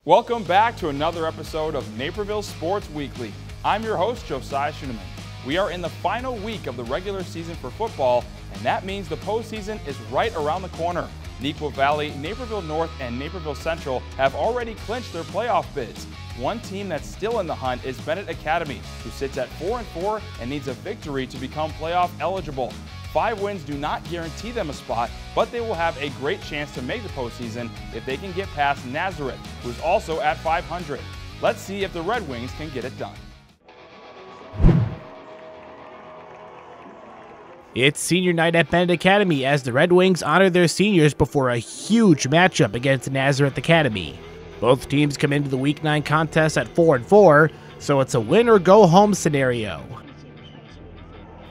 Welcome back to another episode of Naperville Sports Weekly. I'm your host, Josiah Schuneman. We are in the final week of the regular season for football, and that means the postseason is right around the corner. Neuqua Valley, Naperville North, and Naperville Central have already clinched their playoff bids. One team that's still in the hunt is Bennett Academy, who sits at 4-4 and needs a victory to become playoff eligible. 5 wins do not guarantee them a spot, but they will have a great chance to make the postseason if they can get past Nazareth, who's also at 500. Let's see if the Red Wings can get it done. It's senior night at Bennett Academy as the Red Wings honor their seniors before a huge matchup against Nazareth Academy. Both teams come into the Week 9 contest at 4-4, so it's a win or go home scenario.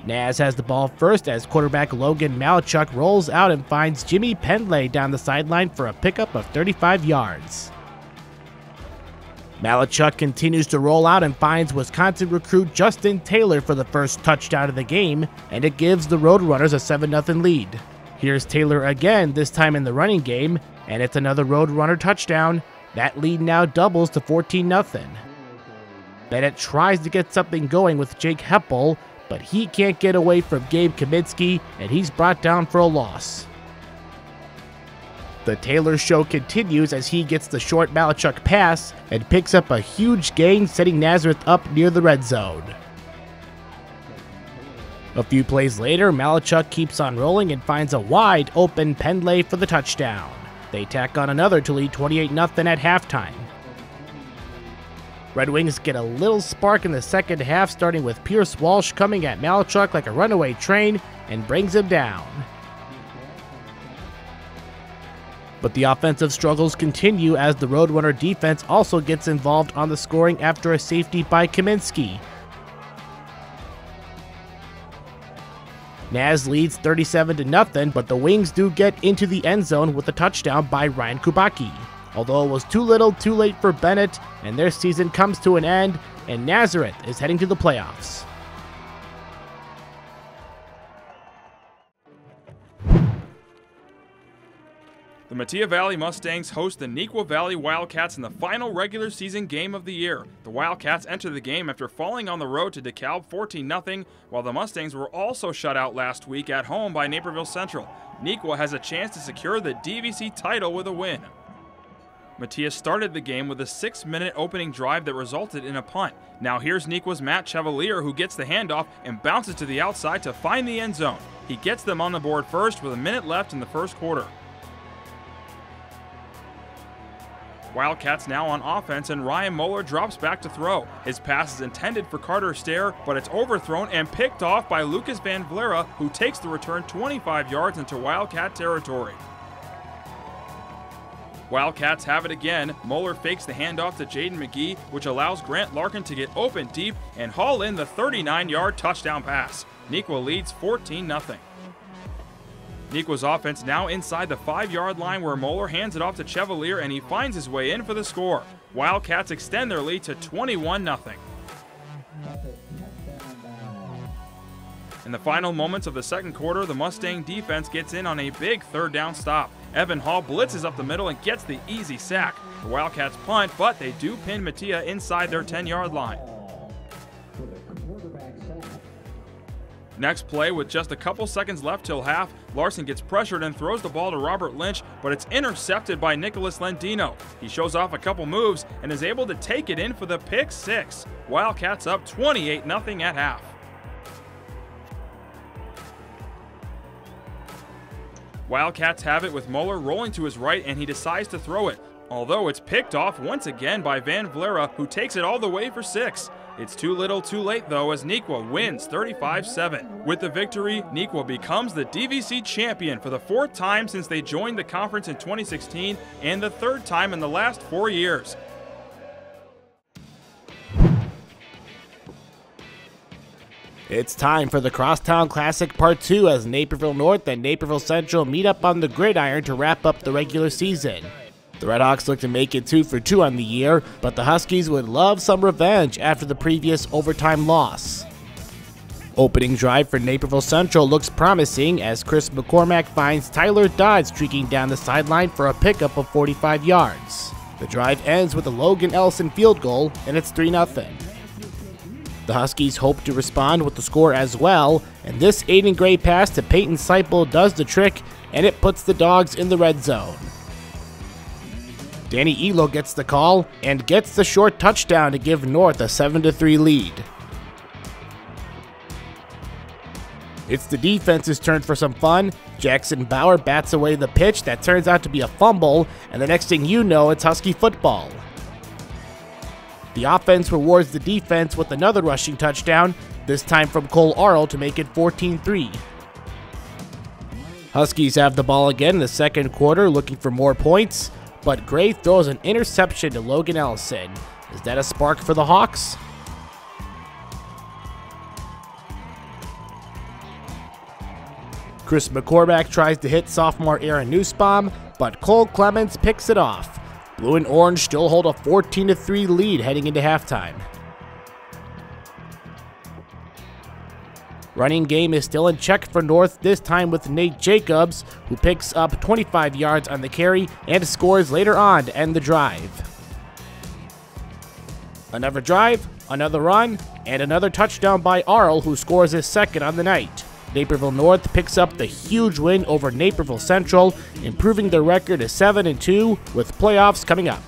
Naz has the ball first as quarterback Logan Malachuk rolls out and finds Jimmy Pendley down the sideline for a pickup of 35 yards. Malachuk continues to roll out and finds Wisconsin recruit Justin Taylor for the first touchdown of the game, and it gives the Roadrunners a 7-0 lead. Here's Taylor again, this time in the running game, and it's another Roadrunner touchdown. That lead now doubles to 14-0. Bennett tries to get something going with Jake Heppel, but he can't get away from Gabe Kaminsky, and he's brought down for a loss. The Taylor show continues as he gets the short Malachuk pass and picks up a huge gain, setting Nazareth up near the red zone. A few plays later, Malachuk keeps on rolling and finds a wide open Pendley for the touchdown. They tack on another to lead 28-0 at halftime. Red Wings get a little spark in the second half, starting with Pierce Walsh coming at Malachuk like a runaway train and brings him down. But the offensive struggles continue as the Roadrunner defense also gets involved on the scoring after a safety by Kaminsky. Naz leads 37-0, but the Wings do get into the end zone with a touchdown by Ryan Kubacki. Although it was too little too late for Bennett, and their season comes to an end, and Nazareth is heading to the playoffs. The Metea Valley Mustangs host the Neuqua Valley Wildcats in the final regular season game of the year. The Wildcats enter the game after falling on the road to DeKalb 14-0, while the Mustangs were also shut out last week at home by Naperville Central. Neuqua has a chance to secure the DVC title with a win. Metea started the game with a 6-minute opening drive that resulted in a punt. Now here's Neuqua's Matt Chevalier, who gets the handoff and bounces to the outside to find the end zone. He gets them on the board first with a minute left in the first quarter. Wildcats now on offense, and Ryan Moeller drops back to throw. His pass is intended for Carter Stair, but it's overthrown and picked off by Lucas Van Vlera, who takes the return 25 yards into Wildcat territory. Wildcats have it again. Moeller fakes the handoff to Jaden McGee, which allows Grant Larkin to get open deep and haul in the 39-yard touchdown pass. Neuqua leads 14-0. Neuqua's offense now inside the 5-yard line, where Moeller hands it off to Chevalier and he finds his way in for the score. Wildcats extend their lead to 21-0. In the final moments of the second quarter, the Mustang defense gets in on a big third down stop. Evan Hall blitzes up the middle and gets the easy sack. The Wildcats punt, but they do pin Metea inside their 10-yard line. Next play, with just a couple seconds left till half, Larson gets pressured and throws the ball to Robert Lynch, but it's intercepted by Nicholas Lendino. He shows off a couple moves and is able to take it in for the pick six. Wildcats up 28-0 at half. Wildcats have it with Moeller rolling to his right, and he decides to throw it, although it's picked off once again by Van Vlera, who takes it all the way for 6. It's too little too late though, as Neuqua wins 35-7. With the victory, Neuqua becomes the DVC champion for the 4th time since they joined the conference in 2016 and the 3rd time in the last 4 years. It's time for the Crosstown Classic Part 2 as Naperville North and Naperville Central meet up on the gridiron to wrap up the regular season. The Redhawks look to make it 2 for 2 on the year, but the Huskies would love some revenge after the previous overtime loss. Opening drive for Naperville Central looks promising as Chris McCormack finds Tyler Dodd streaking down the sideline for a pickup of 45 yards. The drive ends with a Logan Ellison field goal, and it's 3-0. The Huskies hope to respond with the score as well, and this Aiden Gray pass to Peyton Seipel does the trick, and it puts the Dogs in the red zone. Danny Elo gets the call and gets the short touchdown to give North a 7-3 lead. It's the defense's turn for some fun. Jackson Bauer bats away the pitch that turns out to be a fumble, and the next thing you know, it's Husky football. The offense rewards the defense with another rushing touchdown, this time from Cole Arl to make it 14-3. Huskies have the ball again in the second quarter looking for more points, but Gray throws an interception to Logan Ellison. Is that a spark for the Hawks? Chris McCormack tries to hit sophomore Aaron Nussbaum, but Cole Clemens picks it off. Blue and Orange still hold a 14-3 lead heading into halftime. Running game is still in check for North, this time with Nate Jacobs, who picks up 25 yards on the carry and scores later on to end the drive. Another drive, another run, and another touchdown by Arl, who scores his second on the night. Naperville North picks up the huge win over Naperville Central, improving their record to 7-2 with playoffs coming up.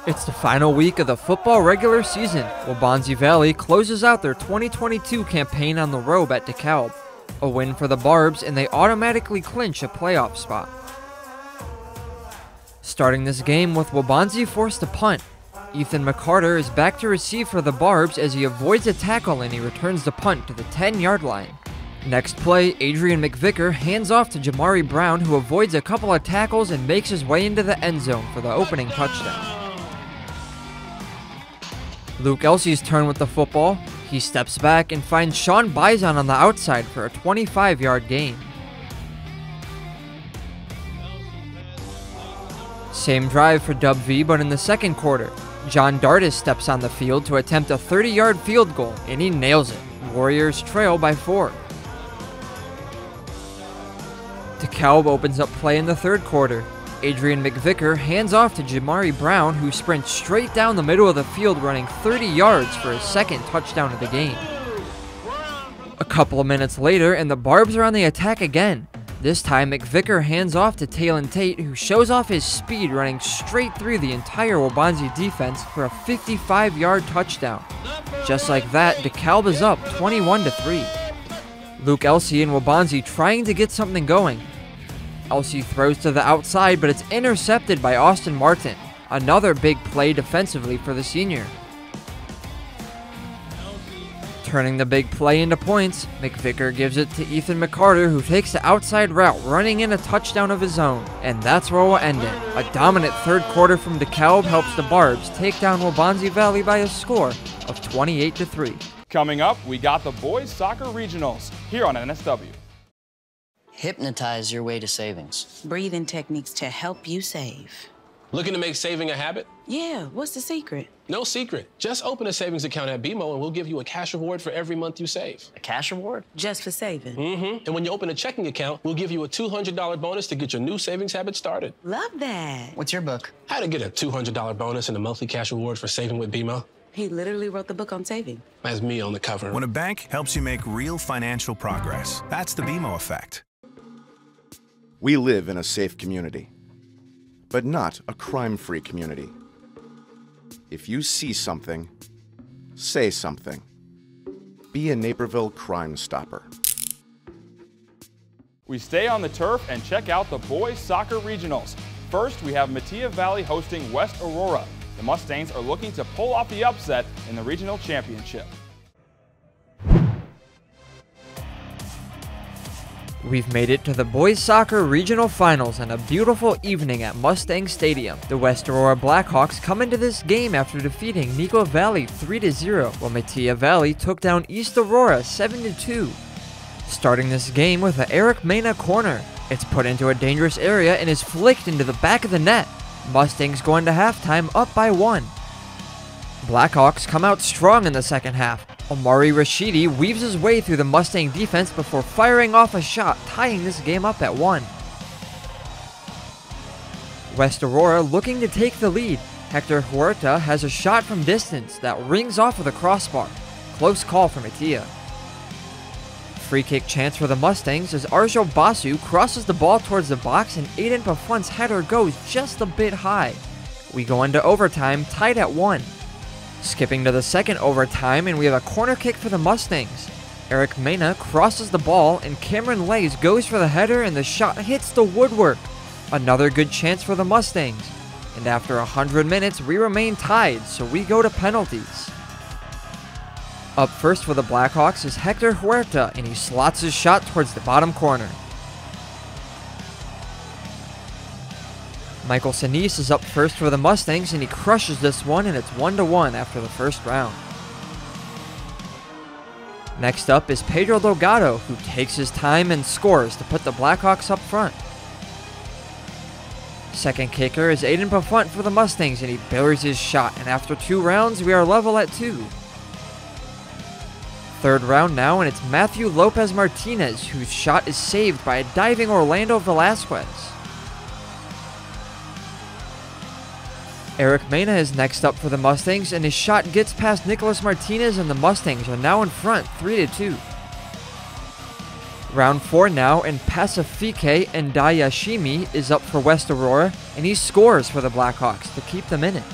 It's the final week of the football regular season. Waubonsie Valley closes out their 2022 campaign on the road at DeKalb. A win for the Barbs, and they automatically clinch a playoff spot. Starting this game with Waubonsie forced to punt. Ethan McCarter is back to receive for the Barbs as he avoids a tackle and he returns the punt to the 10-yard line. Next play, Adrian McVicker hands off to Jamari Brown, who avoids a couple of tackles and makes his way into the end zone for the opening touchdown. Luke Elsie's turn with the football. He steps back and finds Sean Bison on the outside for a 25-yard gain. Same drive for Dub V, but in the second quarter, John Dardis steps on the field to attempt a 30-yard field goal, and he nails it. Warriors trail by 4. DeKalb opens up play in the third quarter. Adrian McVicker hands off to Jamari Brown, who sprints straight down the middle of the field, running 30 yards for his second touchdown of the game. A couple of minutes later, and the Barbs are on the attack again. This time, McVicker hands off to Talon Tate, who shows off his speed, running straight through the entire Waubonsie defense for a 55-yard touchdown. Just like that, DeKalb is up 21-3. Luke Elsey and Waubonsie trying to get something going. Elsey throws to the outside, but it's intercepted by Austin Martin. Another big play defensively for the senior. Turning the big play into points, McVicker gives it to Ethan McCarter, who takes the outside route, running in a touchdown of his own. And that's where we'll end it. A dominant third quarter from DeKalb helps the Barbs take down Waubonsie Valley by a score of 28-3. Coming up, we got the boys soccer regionals here on NSW. Hypnotize your way to savings. Breathing techniques to help you save. Looking to make saving a habit? Yeah, what's the secret? No secret. Just open a savings account at BMO and we'll give you a cash reward for every month you save. A cash reward? Just for saving? Mm-hmm. And when you open a checking account, we'll give you a $200 bonus to get your new savings habit started. Love that. What's your book? How to get a $200 bonus and a monthly cash reward for saving with BMO. He literally wrote the book on saving. That's me on the cover. When a bank helps you make real financial progress, that's the BMO effect. We live in a safe community, but not a crime-free community. If you see something, say something. Be a Naperville Crime Stopper. We stay on the turf and check out the boys soccer regionals. First, we have Metea Valley hosting West Aurora. The Mustangs are looking to pull off the upset in the regional championship. We've made it to the boys soccer regional finals and a beautiful evening at Mustang Stadium. The West Aurora Blackhawks come into this game after defeating Nico Valley 3-0, while Metea Valley took down East Aurora 7-2. Starting this game with an Eric Mena corner. It's put into a dangerous area and is flicked into the back of the net. Mustangs go into halftime up by 1. Blackhawks come out strong in the second half. Omari Rashidi weaves his way through the Mustang defense before firing off a shot, tying this game up at 1. West Aurora looking to take the lead. Hector Huerta has a shot from distance that rings off of the crossbar. Close call from Atia. Free kick chance for the Mustangs as Arjo Basu crosses the ball towards the box and Aiden Pafunt's header goes just a bit high. We go into overtime, tied at 1. Skipping to the second overtime, and we have a corner kick for the Mustangs. Eric Mena crosses the ball and Cameron Lays goes for the header and the shot hits the woodwork. Another good chance for the Mustangs. And after 100 minutes, we remain tied, so we go to penalties. Up first for the Blackhawks is Hector Huerta, and he slots his shot towards the bottom corner. Michael Sinise is up first for the Mustangs, and he crushes this one, and it's 1-1 after the first round. Next up is Pedro Delgado, who takes his time and scores to put the Blackhawks up front. Second kicker is Aiden Pafunt for the Mustangs, and he buries his shot, and after 2 rounds, we are level at 2. Third round now, and it's Matthew Lopez Martinez, whose shot is saved by a diving Orlando Velasquez. Eric Mena is next up for the Mustangs, and his shot gets past Nicholas Martinez, and the Mustangs are now in front, 3-2. Round 4 now, and Pacifique Ndayashimi is up for West Aurora, and he scores for the Blackhawks to keep them in it.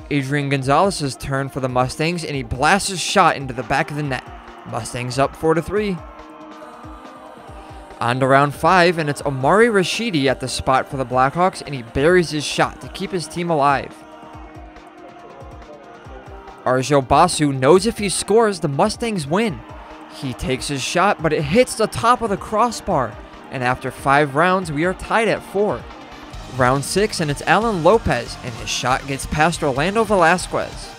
Adrian Gonzalez's turn for the Mustangs, and he blasts his shot into the back of the net. Mustangs up 4-3. On to round 5, and it's Omari Rashidi at the spot for the Blackhawks, and he buries his shot to keep his team alive. Arjo Basu knows if he scores, the Mustangs win. He takes his shot, but it hits the top of the crossbar, and after 5 rounds, we are tied at 4. Round 6, and it's Alan Lopez, and his shot gets past Orlando Velasquez.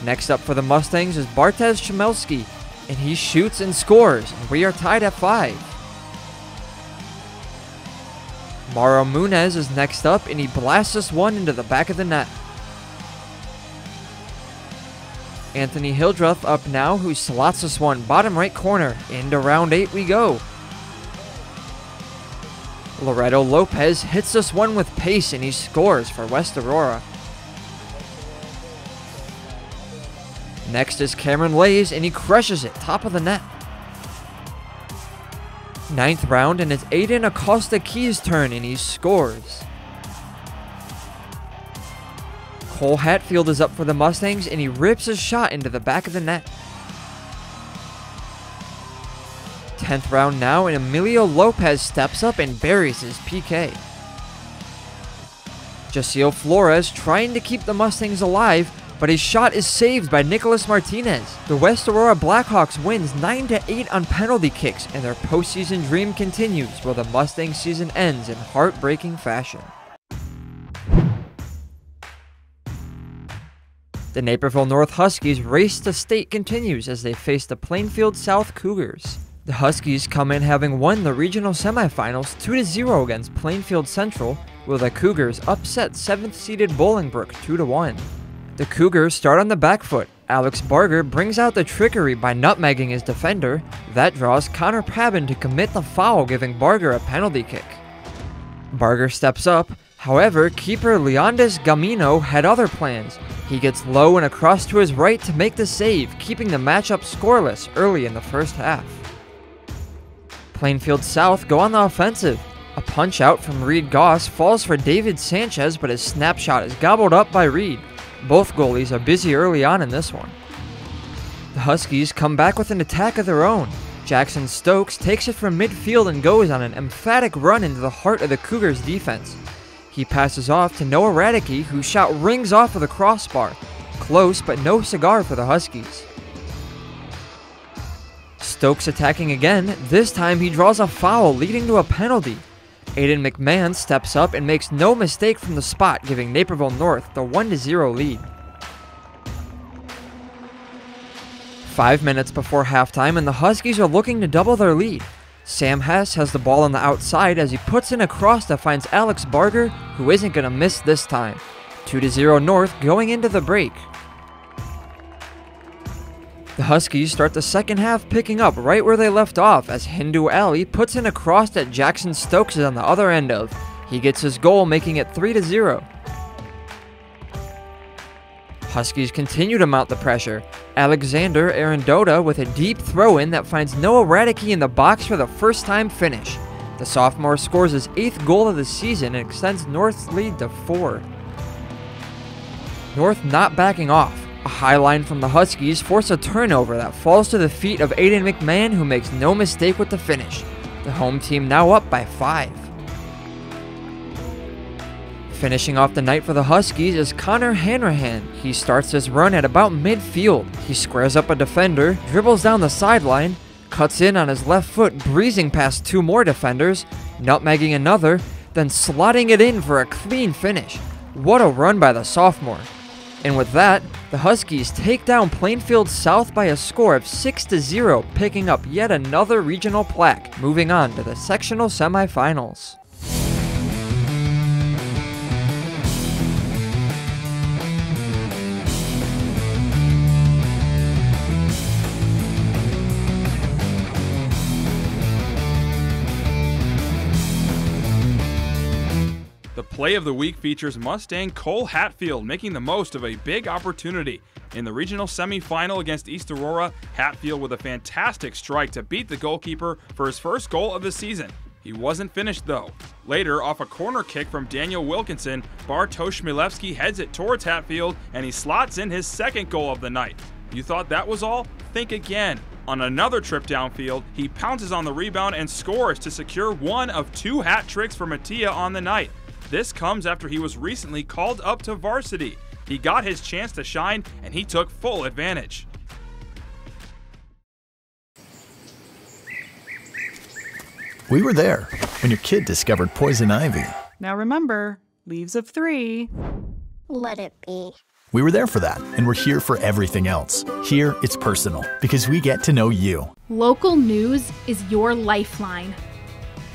Next up for the Mustangs is Bartez Chmielewski, and he shoots and scores, and we are tied at 5. Mauro Munez is next up, and he blasts this one into the back of the net. Anthony Hildreth up now, who slots this one bottom right corner. Into round 8 we go. Loreto Lopez hits this one with pace, and he scores for West Aurora. Next is Cameron Lays, and he crushes it top of the net. 9th round, and it's Aiden Acosta-Key's turn, and he scores. Cole Hatfield is up for the Mustangs, and he rips his shot into the back of the net. 10th round now, and Emilio Lopez steps up and buries his PK. Jasiel Flores trying to keep the Mustangs alive, but his shot is saved by Nicholas Martinez. The West Aurora Blackhawks wins 9-8 on penalty kicks, and their postseason dream continues while the Mustang season ends in heartbreaking fashion. The Naperville North Huskies race to state continues as they face the Plainfield South Cougars. The Huskies come in having won the regional semifinals 2-0 against Plainfield Central, while the Cougars upset 7th-seeded Bolingbrook 2-1. The Cougars start on the back foot. Alex Barger brings out the trickery by nutmegging his defender. That draws Connor Pabin to commit the foul, giving Barger a penalty kick. Barger steps up. However, keeper Leondas Gamino had other plans. He gets low and across to his right to make the save, keeping the matchup scoreless early in the first half. Plainfield South go on the offensive. A punch out from Reed Goss falls for David Sanchez, but his snapshot is gobbled up by Reed. Both goalies are busy early on in this one. The Huskies come back with an attack of their own. Jackson Stokes takes it from midfield and goes on an emphatic run into the heart of the Cougars' defense. He passes off to Noah Radicke, whose shot rings off of the crossbar. Close, but no cigar for the Huskies. Stokes attacking again. This time he draws a foul, leading to a penalty. Aiden McMahon steps up and makes no mistake from the spot, giving Naperville North the 1-0 lead. 5 minutes before halftime, and the Huskies are looking to double their lead. Sam Hess has the ball on the outside as he puts in a cross that finds Alex Barger, who isn't going to miss this time. 2-0 North going into the break. The Huskies start the second half picking up right where they left off as Hindu Ali puts in a cross that Jackson Stokes is on the other end of. He gets his goal, making it 3-0. Huskies continue to mount the pressure. Alexander Arendota with a deep throw-in that finds Noah Radicke in the box for the first-time finish. The sophomore scores his 8th goal of the season and extends North's lead to 4. North not backing off. A high line from the Huskies force a turnover that falls to the feet of Aiden McMahon, who makes no mistake with the finish. The home team now up by 5. Finishing off the night for the Huskies is Connor Hanrahan. He starts his run at about midfield. He squares up a defender, dribbles down the sideline, cuts in on his left foot, breezing past 2 more defenders, nutmegging another, then slotting it in for a clean finish. What a run by the sophomore. And with that, the Huskies take down Plainfield South by a score of 6-0, picking up yet another regional plaque, moving on to the sectional semifinals. The play of the week features Mustang Cole Hatfield making the most of a big opportunity. In the regional semifinal against East Aurora, Hatfield with a fantastic strike to beat the goalkeeper for his first goal of the season. He wasn't finished though. Later, off a corner kick from Daniel Wilkinson, Bartosz Milewski heads it towards Hatfield and he slots in his 2nd goal of the night. You thought that was all? Think again. On another trip downfield, he pounces on the rebound and scores to secure one of 2 hat tricks for Mattia on the night. This comes after he was recently called up to varsity. He got his chance to shine, and he took full advantage. We were there when your kid discovered poison ivy. Now remember, leaves of 3. Let it be. We were there for that, and we're here for everything else. Here, it's personal, because we get to know you. Local news is your lifeline.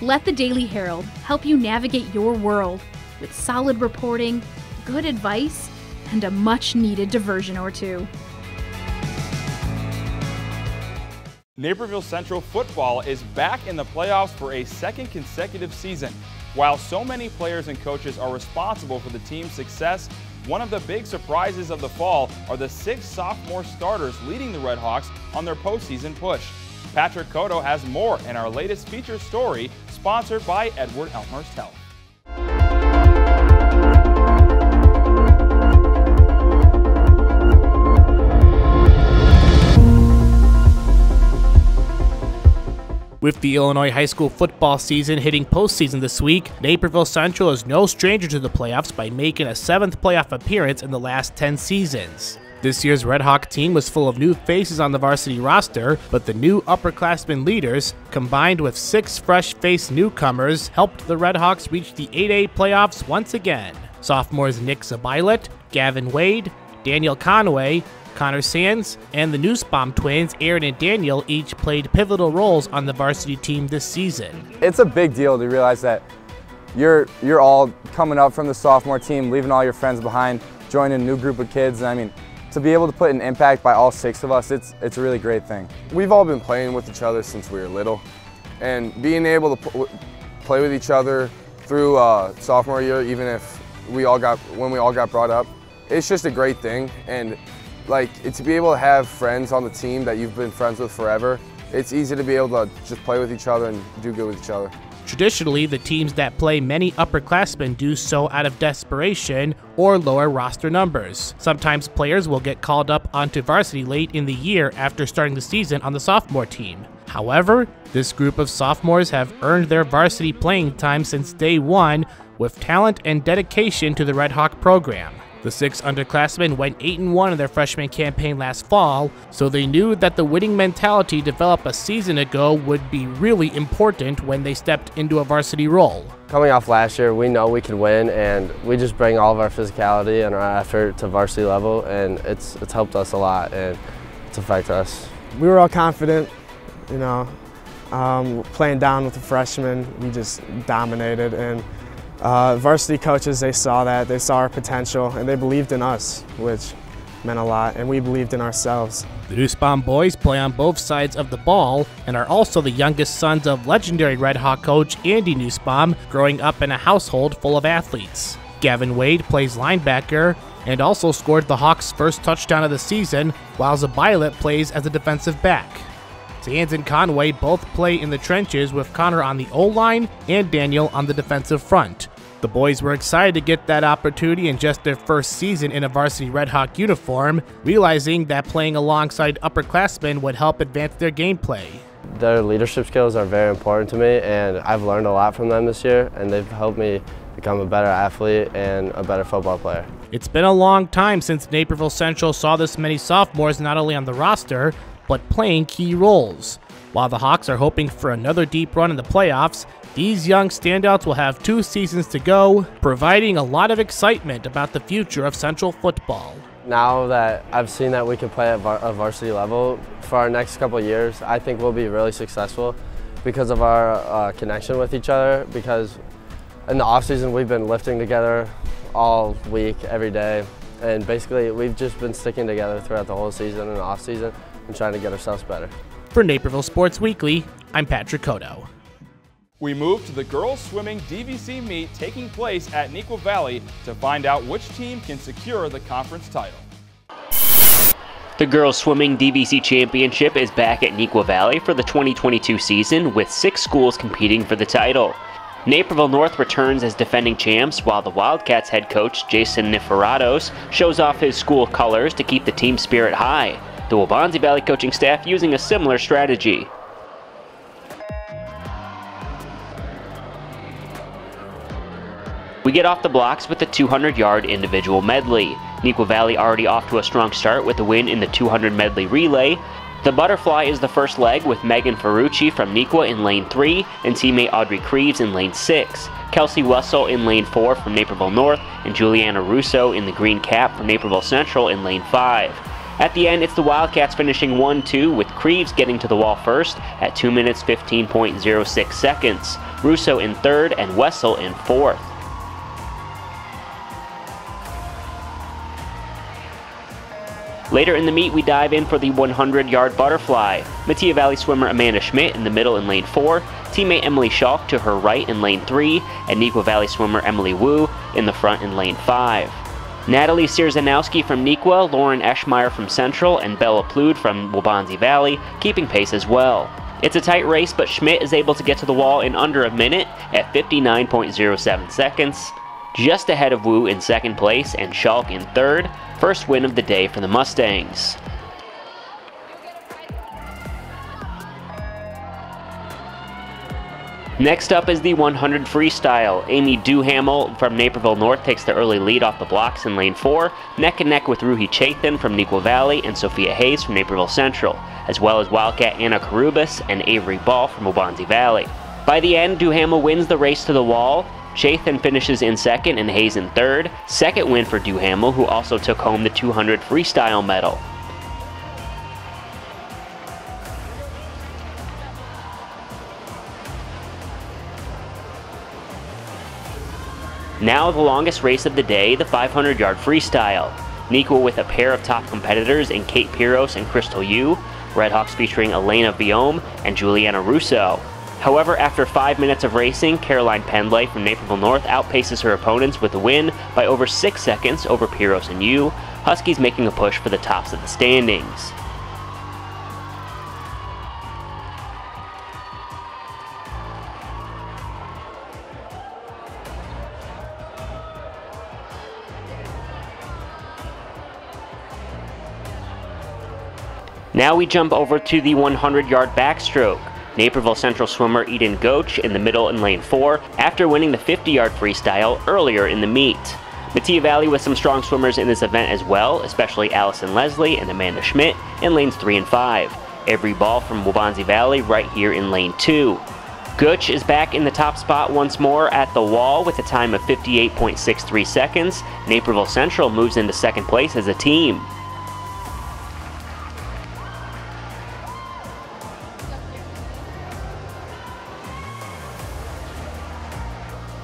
Let the Daily Herald help you navigate your world with solid reporting, good advice, and a much-needed diversion or two. Naperville Central football is back in the playoffs for a 2nd consecutive season. While so many players and coaches are responsible for the team's success, one of the big surprises of the fall are the 6 sophomore starters leading the Redhawks on their postseason push. Patrick Cotto has more in our latest feature story, sponsored by Edward Elmhurst Health. With the Illinois high school football season hitting postseason this week, Naperville Central is no stranger to the playoffs by making a 7th playoff appearance in the last 10 seasons. This year's Red Hawk team was full of new faces on the varsity roster, but the new upperclassmen leaders, combined with 6 fresh-faced newcomers, helped the Red Hawks reach the 8A playoffs once again. Sophomores Nick Zabilet, Gavin Wade, Daniel Conway, Connor Sands, and the Nussbaum twins, Aaron and Daniel, each played pivotal roles on the varsity team this season. It's a big deal to realize that you're all coming up from the sophomore team, leaving all your friends behind, joining a new group of kids. I mean, to be able to put an impact by all 6 of us, it's a really great thing. We've all been playing with each other since we were little, and being able to play with each other through sophomore year, even if when we all got brought up, it's just a great thing. And to be able to have friends on the team that you've been friends with forever, it's easy to be able to just play with each other and do good with each other. Traditionally, the teams that play many upperclassmen do so out of desperation or lower roster numbers. Sometimes players will get called up onto varsity late in the year after starting the season on the sophomore team. However, this group of sophomores have earned their varsity playing time since day one with talent and dedication to the Red Hawk program. The 6 underclassmen went 8-1 in their freshman campaign last fall, so they knew that the winning mentality developed a season ago would be really important when they stepped into a varsity role. Coming off last year, we know we can win, and we just bring all of our physicality and our effort to varsity level, and it's helped us a lot, and it's affected us. We were all confident, you know, playing down with the freshmen. We just dominated, and Varsity coaches, they saw that, they saw our potential, and they believed in us, which meant a lot, and we believed in ourselves. The Nussbaum boys play on both sides of the ball and are also the youngest sons of legendary Red Hawk coach Andy Nussbaum, growing up in a household full of athletes. Gavin Wade plays linebacker and also scored the Hawks' first touchdown of the season, while Zabilet plays as a defensive back. Sands and Conway both play in the trenches, with Connor on the O-line and Daniel on the defensive front. The boys were excited to get that opportunity in just their first season in a varsity Red Hawk uniform, realizing that playing alongside upperclassmen would help advance their gameplay. Their leadership skills are very important to me, and I've learned a lot from them this year, and they've helped me become a better athlete and a better football player. It's been a long time since Naperville Central saw this many sophomores not only on the roster, but playing key roles. While the Hawks are hoping for another deep run in the playoffs, these young standouts will have 2 seasons to go, providing a lot of excitement about the future of Central football. Now that I've seen that we can play at a varsity level for our next couple of years, I think we'll be really successful because of our connection with each other, because in the off-season we've been lifting together all week, every day, and basically we've just been sticking together throughout the whole season and the off-season and trying to get ourselves better. For Naperville Sports Weekly, I'm Patrick Cotto. We move to the girls swimming DVC meet taking place at Neuqua Valley to find out which team can secure the conference title. The girls swimming DVC championship is back at Neuqua Valley for the 2022 season, with 6 schools competing for the title. Naperville North returns as defending champs, while the Wildcats head coach Jason Niferatos shows off his school colors to keep the team spirit high. The Waubonsie Valley coaching staff using a similar strategy. We get off the blocks with the 200-yard individual medley. Neuqua Valley already off to a strong start with the win in the 200 medley relay. The butterfly is the first leg with Megan Ferrucci from Neuqua in lane 3 and teammate Audrey Creeves in lane 6. Kelsey Wessel in lane 4 from Naperville North and Juliana Russo in the green cap from Naperville Central in lane 5. At the end, it's the Wildcats finishing 1-2 with Creeves getting to the wall first at 2 minutes 15.06 seconds, Russo in 3rd and Wessel in 4th. Later in the meet, we dive in for the 100-yard butterfly. Mattia Valley swimmer Amanda Schmidt in the middle in lane 4, teammate Emily Schalk to her right in lane 3, and Neuqua Valley swimmer Emily Wu in the front in lane 5. Natalie Sierzanowski from Neuqua, Lauren Eschmeyer from Central, and Bella Plude from Waubonsie Valley keeping pace as well. It's a tight race, but Schmidt is able to get to the wall in under a minute at 59.07 seconds, just ahead of Wu in 2nd place and Schalk in 3rd. First win of the day for the Mustangs. Next up is the 100 freestyle. Amy Duhamel from Naperville North takes the early lead off the blocks in lane 4, neck and neck with Ruhi Chathan from Neuqua Valley and Sophia Hayes from Naperville Central, as well as Wildcat Anna Karubas and Avery Ball from Waubonsie Valley. By the end, Duhamel wins the race to the wall. Chathan finishes in 2nd and Hayes in 3rd. Second win for Duhamel, who also took home the 200 freestyle medal. Now the longest race of the day, the 500-yard freestyle. Neuqua with a pair of top competitors in Kate Piros and Crystal Yu. Redhawks featuring Elena Viome and Juliana Russo. However, after 5 minutes of racing, Caroline Pendlay from Naperville North outpaces her opponents with a win by over 6 seconds over Piros and Yu, Huskies making a push for the tops of the standings. Now we jump over to the 100-yard backstroke. Naperville Central swimmer Eden Goach in the middle in lane 4 after winning the 50-yard freestyle earlier in the meet. Mattia Valley with some strong swimmers in this event as well, especially Allison Leslie and Amanda Schmidt in lanes 3 and 5. Avery Ball from Waubonsie Valley right here in lane 2. Goach is back in the top spot once more at the wall with a time of 58.63 seconds. Naperville Central moves into 2nd place as a team.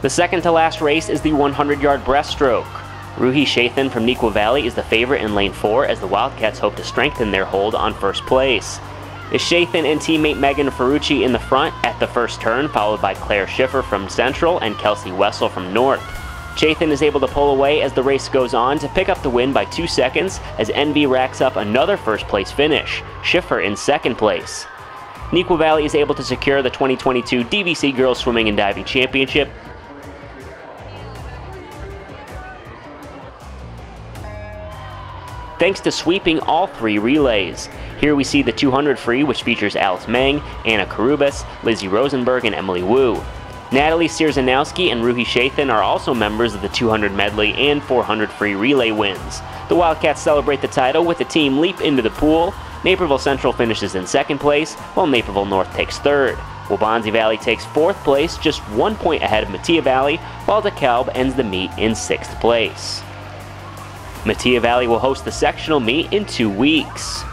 The second to last race is the 100-yard breaststroke. Ruhi Shathan from Neuqua Valley is the favorite in lane 4 as the Wildcats hope to strengthen their hold on first place. It's Shathan and teammate Megan Ferrucci in the front at the first turn, followed by Claire Schiffer from Central and Kelsey Wessel from North. Shathan is able to pull away as the race goes on to pick up the win by 2 seconds as NV racks up another first place finish, Schiffer in second place. Neuqua Valley is able to secure the 2022 DVC Girls Swimming and Diving Championship. Thanks to sweeping all 3 relays. Here we see the 200 free, which features Alice Meng, Anna Karubas, Lizzie Rosenberg, and Emily Wu. Natalie Sierzanowski and Ruhi Shathan are also members of the 200 medley and 400 free relay wins. The Wildcats celebrate the title with the team leap into the pool. Naperville Central finishes in second place, while Naperville North takes third. Waubonsie Valley takes fourth place, just 1 point ahead of Metea Valley, while DeKalb ends the meet in 6th place. Metea Valley will host the sectional meet in 2 weeks.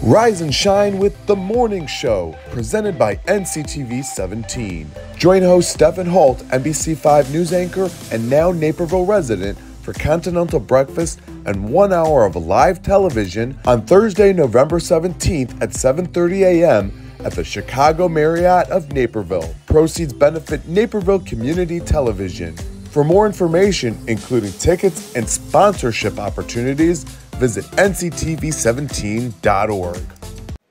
Rise and shine with The Morning Show, presented by NCTV 17. Join host Stephen Holt, NBC5 news anchor and now Naperville resident, for continental breakfast and 1 hour of live television on Thursday, November 17th at 7:30 a.m. at the Chicago Marriott of Naperville. Proceeds benefit Naperville Community Television. For more information, including tickets and sponsorship opportunities, visit nctv17.org.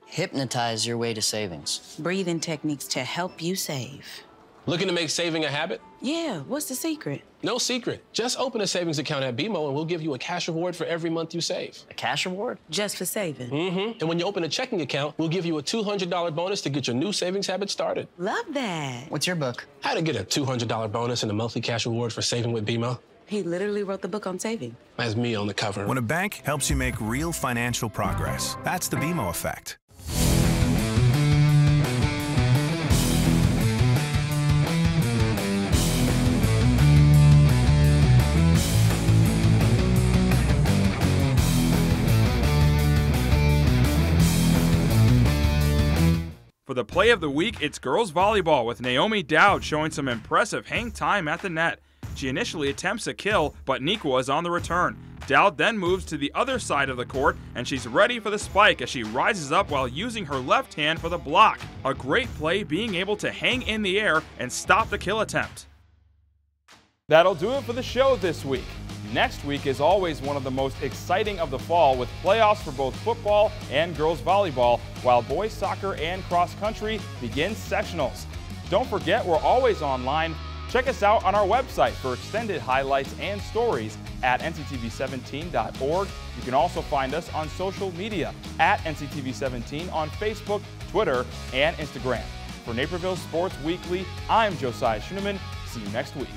Hypnotize your way to savings. Breathing techniques to help you save. Looking to make saving a habit? Yeah, what's the secret? No secret. Just open a savings account at BMO and we'll give you a cash reward for every month you save. A cash reward? Just for saving? Mm-hmm. And when you open a checking account, we'll give you a $200 bonus to get your new savings habit started. Love that. What's your book? How to get a $200 bonus and a monthly cash reward for saving with BMO. He literally wrote the book on saving. That's me on the cover. When a bank helps you make real financial progress, that's the BMO effect. For the play of the week, it's girls volleyball with Naomi Dowd showing some impressive hang time at the net. She initially attempts a kill, but Neuqua is on the return. Dowd then moves to the other side of the court, and she's ready for the spike as she rises up while using her left hand for the block. A great play, being able to hang in the air and stop the kill attempt. That'll do it for the show this week. Next week is always one of the most exciting of the fall, with playoffs for both football and girls volleyball, while boys soccer and cross country begin sectionals. Don't forget, we're always online. Check us out on our website for extended highlights and stories at nctv17.org. You can also find us on social media at nctv17 on Facebook, Twitter, and Instagram. For Naperville Sports Weekly, I'm Josiah Schuneman. See you next week.